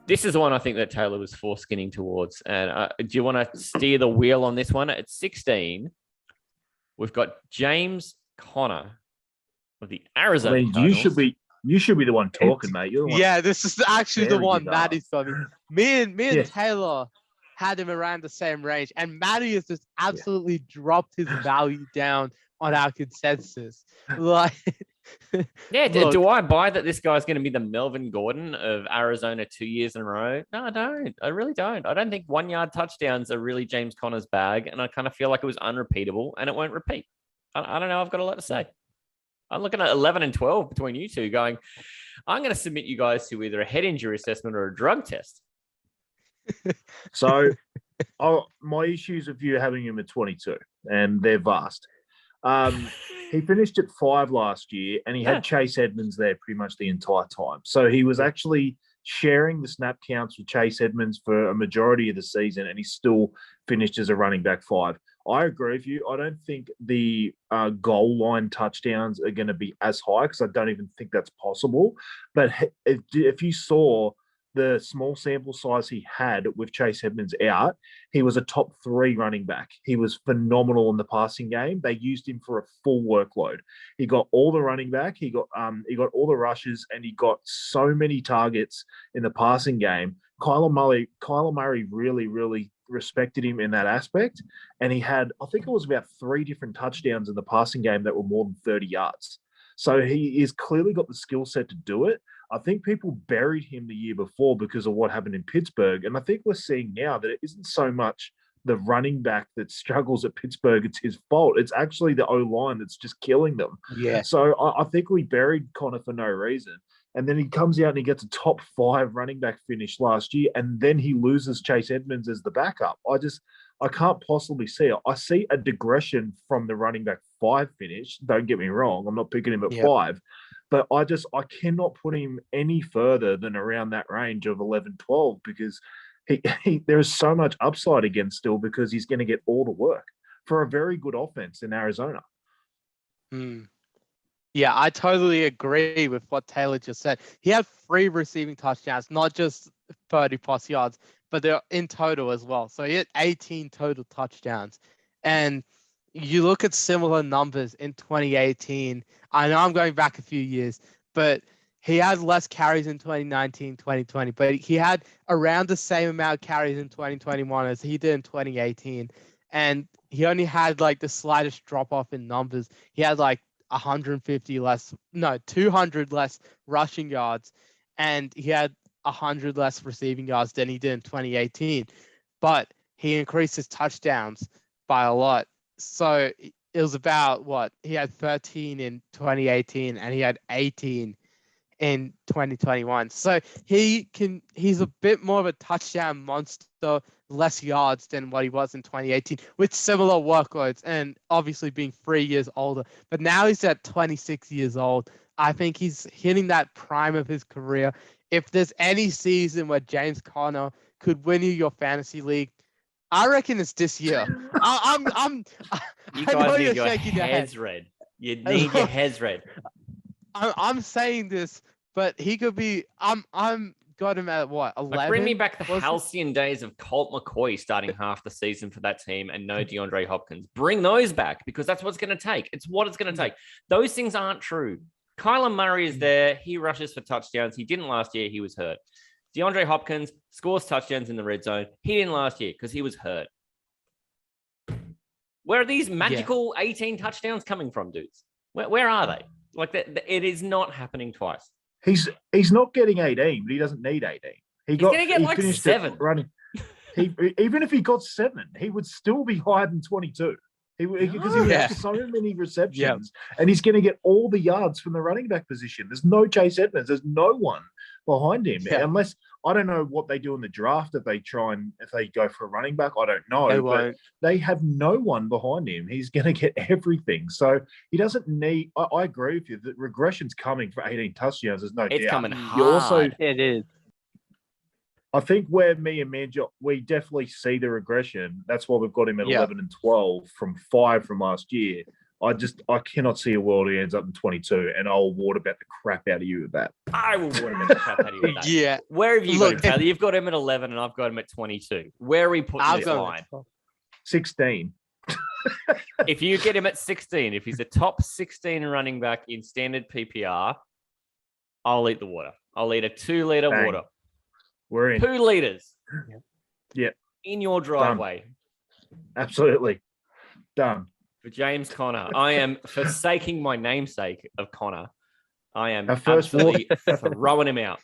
This is the one I think that Taylor was foreskinning towards. And do you want to steer the wheel on this one? At 16, we've got James Conner of the Arizona Cardinals. You should be the one talking, mate. You're the one. Yeah, this is actually the one Maddie's got me. Me and Taylor had him around the same range, and Maddie has just absolutely dropped his value down on our consensus. Like, do I buy that this guy's going to be the Melvin Gordon of Arizona 2 years in a row? No, I don't. I really don't. I don't think 1 yard touchdowns are really James Conner's bag, and I kind of feel like it was unrepeatable, and it won't repeat. I don't know. I've got a lot to say. I'm looking at 11 and 12 between you two going, I'm going to submit you guys to either a head injury assessment or a drug test. So my issues with you having him at 22, and they're vast. He finished at 5 last year, and he had Chase Edmonds there pretty much the entire time. So he was actually sharing the snap counts with Chase Edmonds for a majority of the season, and he still finished as a running back 5. I agree with you. I don't think the goal line touchdowns are going to be as high because I don't even think that's possible. But if you saw the small sample size he had with Chase Edmonds out, he was a top 3 running back. He was phenomenal in the passing game. They used him for a full workload. He got all the running back. He got all the rushes, and he got so many targets in the passing game. Kyler Murray really, really respected him in that aspect. And he had, I think it was about 3 different touchdowns in the passing game that were more than 30 yards. So he is clearly got the skill set to do it. I think people buried him the year before because of what happened in Pittsburgh. And I think we're seeing now that it isn't so much the running back that struggles at Pittsburgh, it's his fault. It's actually the O-line that's just killing them. Yeah. So I think we buried Conner for no reason. And then he comes out and he gets a top 5 running back finish last year, and then he loses Chase Edmonds as the backup. I can't possibly see it. I see a digression from the running back 5 finish. Don't get me wrong. I'm not picking him at 5. But I cannot put him any further than around that range of 11, 12 because there is so much upside again still because he's going to get all the work for a very good offense in Arizona. Yeah, I totally agree with what Taylor just said. He had 3 receiving touchdowns, not just 30-plus yards, but they're in total as well. So he had 18 total touchdowns. And you look at similar numbers in 2018. I know I'm going back a few years, but he had less carries in 2019, 2020, but he had around the same amount of carries in 2021 as he did in 2018. And he only had like the slightest drop off in numbers. He had like 200 less rushing yards, and he had 100 less receiving yards than he did in 2018. But he increased his touchdowns by a lot. So it was about he had 13 in 2018 and he had 18 in 2021. So he's a bit more of a touchdown monster, less yards than what he was in 2018 with similar workloads and obviously being 3 years older. But now he's at 26 years old. I think he's hitting that prime of his career. If there's any season where James Conner could win you your fantasy league, I reckon it's this year. You guys need your heads red. You need your heads red. I'm saying this, but he could be. I'm got him at 11. Like bring me back the halcyon days of Colt McCoy starting half the season for that team and no DeAndre Hopkins. Bring those back because that's what it's going to take. It's what it's going to take. Those things aren't true. Kyler Murray is there. He rushes for touchdowns. He didn't last year. He was hurt. DeAndre Hopkins scores touchdowns in the red zone. He didn't last year because he was hurt. Where are these magical 18 touchdowns coming from, dudes? Where are they? Like it is not happening twice. He's not getting 18, but he doesn't need 18. He's going to get like 7. Running. Even if he got 7, he would still be higher than 22. Because he has so many receptions, and he's going to get all the yards from the running back position. There's no Chase Edmonds. There's no one behind him, unless I don't know what they do in the draft if they go for a running back. I don't know, but they have no one behind him. He's going to get everything, so he doesn't need. I agree with you that regression's coming for 18 touchdowns. There's no doubt. It's coming hard. It is. I think where me and Manjot, we definitely see the regression. That's why we've got him at 11 and 12 from 5 from last year. I cannot see a world he ends up in 22, and I'll water bet the crap out of you with that. I will water the crap out of you with that. Yeah. Where have you got him, Look, Taylor? You've got him at 11 and I've got him at 22. Where are we putting I've this got line? 16. If you get him at 16, if he's a top 16 running back in standard PPR, I'll eat the water. I'll eat a 2-liter Bang. water. We're in. 2 liters. Yep. In your driveway. Absolutely. Done. For James Conner. I am forsaking my namesake of Connor. I am Our first absolutely throwing him out.